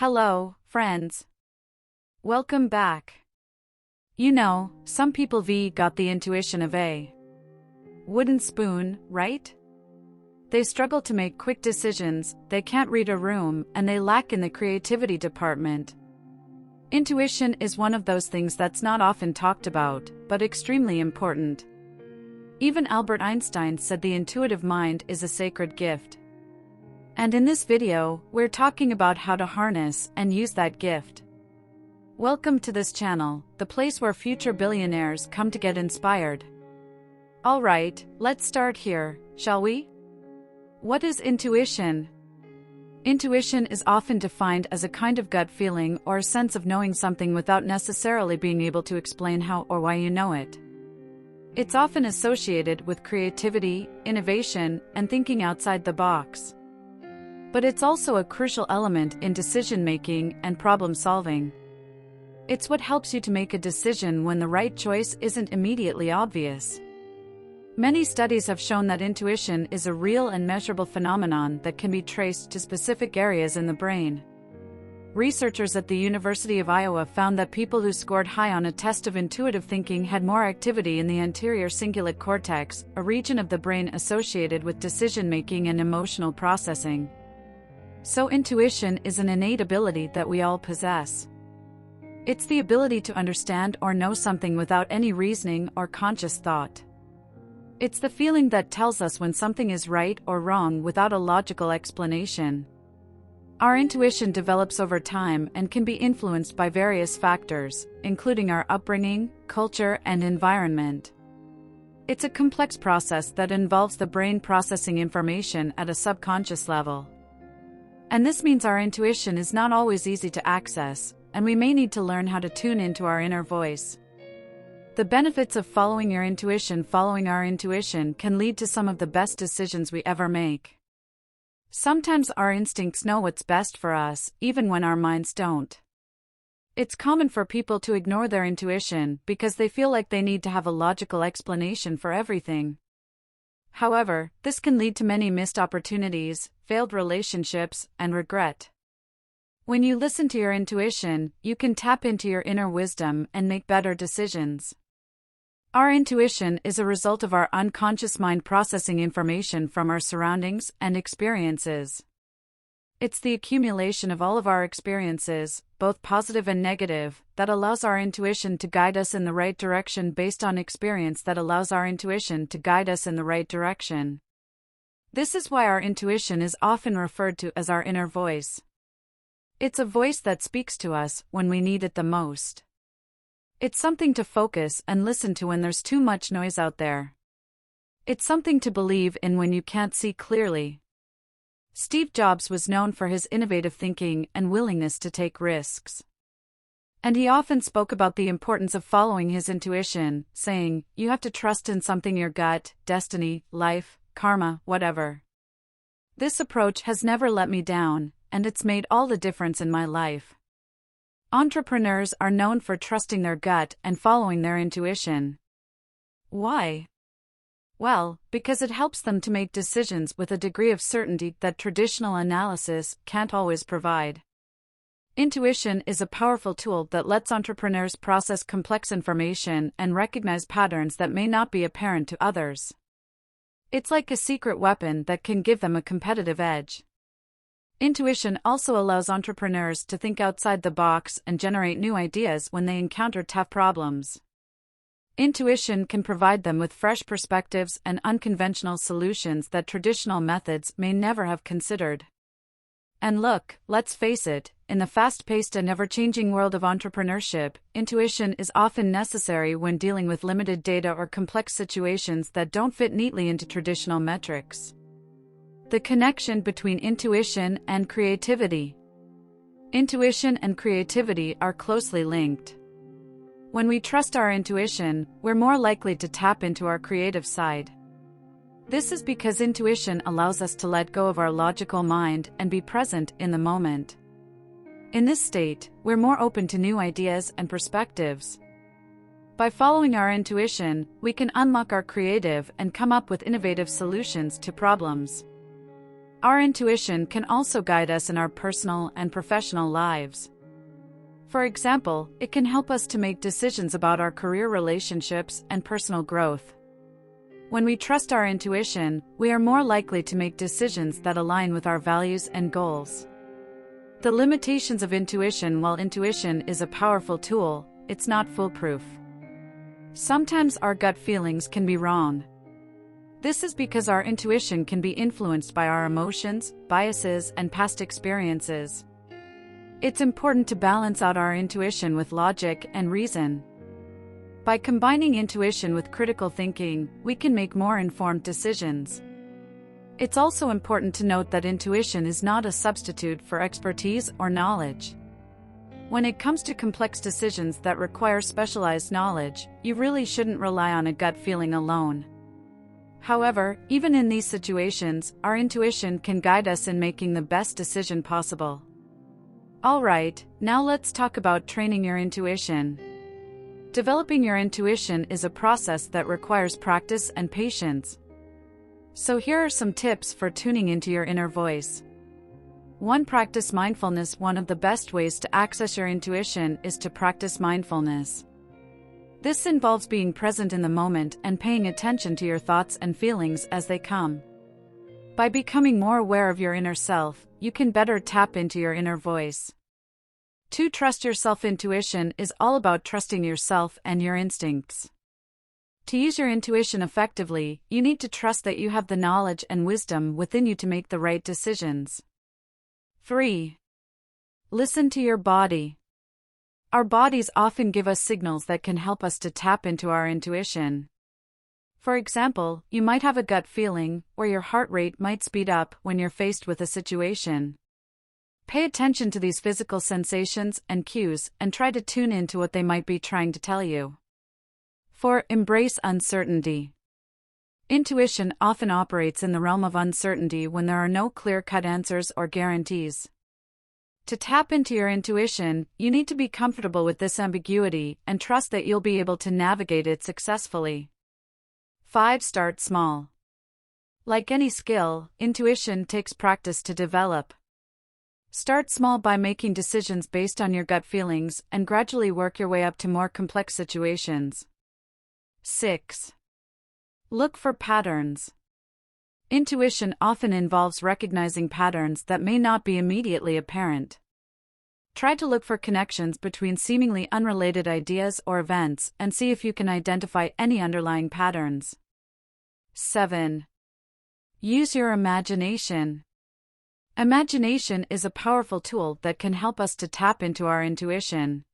Hello, friends. Welcome back. You know, some people got the intuition of a wooden spoon, right? They struggle to make quick decisions, they can't read a room, and they lack in the creativity department. Intuition is one of those things that's not often talked about, but extremely important. Even Albert Einstein said the intuitive mind is a sacred gift. And in this video, we're talking about how to harness and use that gift. Welcome to this channel, the place where future billionaires come to get inspired. Alright, let's start here, shall we? What is intuition? Intuition is often defined as a kind of gut feeling or a sense of knowing something without necessarily being able to explain how or why you know it. It's often associated with creativity, innovation, and thinking outside the box. But it's also a crucial element in decision-making and problem-solving. It's what helps you to make a decision when the right choice isn't immediately obvious. Many studies have shown that intuition is a real and measurable phenomenon that can be traced to specific areas in the brain. Researchers at the University of Iowa found that people who scored high on a test of intuitive thinking had more activity in the anterior cingulate cortex, a region of the brain associated with decision-making and emotional processing. So intuition is an innate ability that we all possess. It's the ability to understand or know something without any reasoning or conscious thought. It's the feeling that tells us when something is right or wrong without a logical explanation. Our intuition develops over time and can be influenced by various factors, including our upbringing, culture, and environment. It's a complex process that involves the brain processing information at a subconscious level. And this means our intuition is not always easy to access, and we may need to learn how to tune into our inner voice. The benefits of following our intuition can lead to some of the best decisions we ever make. Sometimes our instincts know what's best for us, even when our minds don't. It's common for people to ignore their intuition because they feel like they need to have a logical explanation for everything. However, this can lead to many missed opportunities, failed relationships, and regret. When you listen to your intuition, you can tap into your inner wisdom and make better decisions. Our intuition is a result of our unconscious mind processing information from our surroundings and experiences. It's the accumulation of all of our experiences, both positive and negative, that allows our intuition to guide us in the right direction based on experience that allows our intuition to guide us in the right direction. This is why our intuition is often referred to as our inner voice. It's a voice that speaks to us when we need it the most. It's something to focus and listen to when there's too much noise out there. It's something to believe in when you can't see clearly. Steve Jobs was known for his innovative thinking and willingness to take risks. And he often spoke about the importance of following his intuition, saying, "You have to trust in something, your gut, destiny, life, karma, whatever." This approach has never let me down, and it's made all the difference in my life. Entrepreneurs are known for trusting their gut and following their intuition. Why? Well, because it helps them to make decisions with a degree of certainty that traditional analysis can't always provide. Intuition is a powerful tool that lets entrepreneurs process complex information and recognize patterns that may not be apparent to others. It's like a secret weapon that can give them a competitive edge. Intuition also allows entrepreneurs to think outside the box and generate new ideas when they encounter tough problems. Intuition can provide them with fresh perspectives and unconventional solutions that traditional methods may never have considered. And look, let's face it, in the fast-paced and ever-changing world of entrepreneurship, intuition is often necessary when dealing with limited data or complex situations that don't fit neatly into traditional metrics. The connection between intuition and creativity. Intuition and creativity are closely linked. When we trust our intuition, we're more likely to tap into our creative side. This is because intuition allows us to let go of our logical mind and be present in the moment. In this state, we're more open to new ideas and perspectives. By following our intuition, we can unlock our creative and come up with innovative solutions to problems. Our intuition can also guide us in our personal and professional lives. For example, it can help us to make decisions about our career, relationships, and personal growth. When we trust our intuition, we are more likely to make decisions that align with our values and goals. The limitations of intuition: while intuition is a powerful tool, it's not foolproof. Sometimes our gut feelings can be wrong. This is because our intuition can be influenced by our emotions, biases, and past experiences. It's important to balance out our intuition with logic and reason. By combining intuition with critical thinking, we can make more informed decisions. It's also important to note that intuition is not a substitute for expertise or knowledge. When it comes to complex decisions that require specialized knowledge, you really shouldn't rely on a gut feeling alone. However, even in these situations, our intuition can guide us in making the best decision possible. Alright, now let's talk about training your intuition. Developing your intuition is a process that requires practice and patience. So here are some tips for tuning into your inner voice. 1. Practice mindfulness. One of the best ways to access your intuition is to practice mindfulness. This involves being present in the moment and paying attention to your thoughts and feelings as they come. By becoming more aware of your inner self, you can better tap into your inner voice. 2. Trust yourself. Intuition is all about trusting yourself and your instincts. To use your intuition effectively, you need to trust that you have the knowledge and wisdom within you to make the right decisions. 3. Listen to your body. Our bodies often give us signals that can help us to tap into our intuition. For example, you might have a gut feeling, or your heart rate might speed up when you're faced with a situation. Pay attention to these physical sensations and cues and try to tune into what they might be trying to tell you. 4. Embrace uncertainty. Intuition often operates in the realm of uncertainty when there are no clear-cut answers or guarantees. To tap into your intuition, you need to be comfortable with this ambiguity and trust that you'll be able to navigate it successfully. 5. Start small. Like any skill, intuition takes practice to develop. Start small by making decisions based on your gut feelings and gradually work your way up to more complex situations. 6. Look for patterns. Intuition often involves recognizing patterns that may not be immediately apparent. Try to look for connections between seemingly unrelated ideas or events and see if you can identify any underlying patterns. 7. Use your imagination. Imagination is a powerful tool that can help us to tap into our intuition.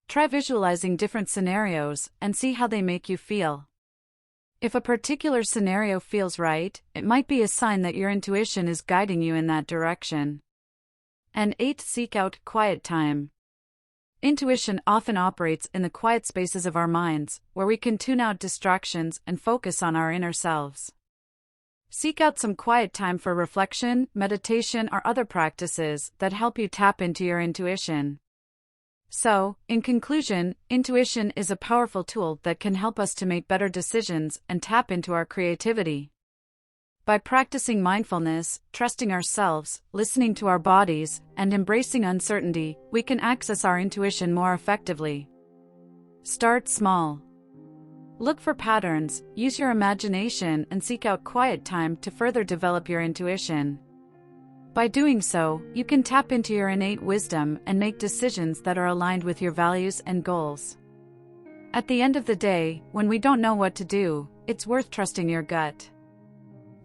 Try visualizing different scenarios and see how they make you feel. If a particular scenario feels right, it might be a sign that your intuition is guiding you in that direction. And 8. Seek out quiet time. Intuition often operates in the quiet spaces of our minds, where we can tune out distractions and focus on our inner selves. Seek out some quiet time for reflection, meditation, or other practices that help you tap into your intuition. So, in conclusion, intuition is a powerful tool that can help us to make better decisions and tap into our creativity. By practicing mindfulness, trusting ourselves, listening to our bodies, and embracing uncertainty, we can access our intuition more effectively. Start small. Look for patterns, use your imagination, and seek out quiet time to further develop your intuition. By doing so, you can tap into your innate wisdom and make decisions that are aligned with your values and goals. At the end of the day, when we don't know what to do, it's worth trusting your gut.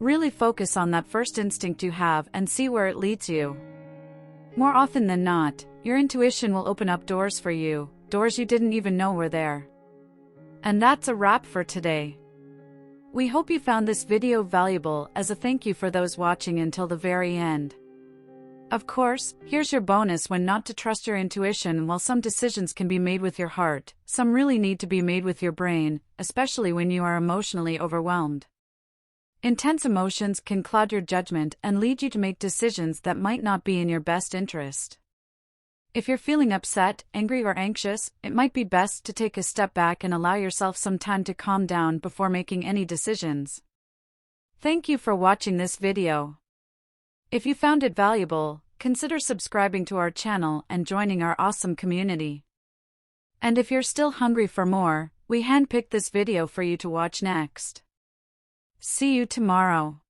Really focus on that first instinct you have and see where it leads you. More often than not, your intuition will open up doors for you, doors you didn't even know were there. And that's a wrap for today. We hope you found this video valuable as a thank you for those watching until the very end. Of course, here's your bonus: when not to trust your intuition. While some decisions can be made with your heart, some really need to be made with your brain, especially when you are emotionally overwhelmed. Intense emotions can cloud your judgment and lead you to make decisions that might not be in your best interest. If you're feeling upset, angry, or anxious, it might be best to take a step back and allow yourself some time to calm down before making any decisions. Thank you for watching this video. If you found it valuable, consider subscribing to our channel and joining our awesome community. And if you're still hungry for more, we handpicked this video for you to watch next. See you tomorrow.